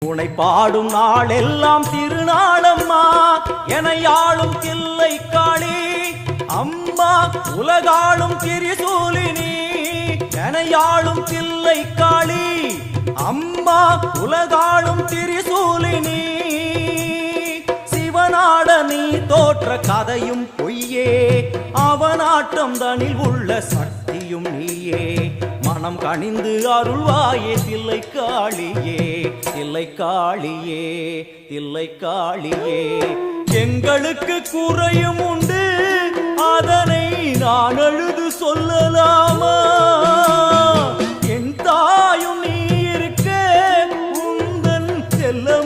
உனை பாடும் நாளெல்லாம் திருநாளம்மா என யாழும் தில்லை காளி அம்மா உலகாளும் திரிசூலினி என யாழும் தில்லை காளி அம்மா உலகாளும் திரிசூலினி சிவனாட நீ தோற்ற கதையும் பொய்யே அவனாட்டம் தனில் உள்ள சக்தியும் நீயே மனம் கனிந்து அருள்வாயே தில்லை காளியே தில்லை காளியே தில்லை காளியே எங்களுக்கு குறையும் உண்டு அதனை நான் அழுது சொல்லலாமா என் தாயும் நீ இருக்க உந்தன் செல்ல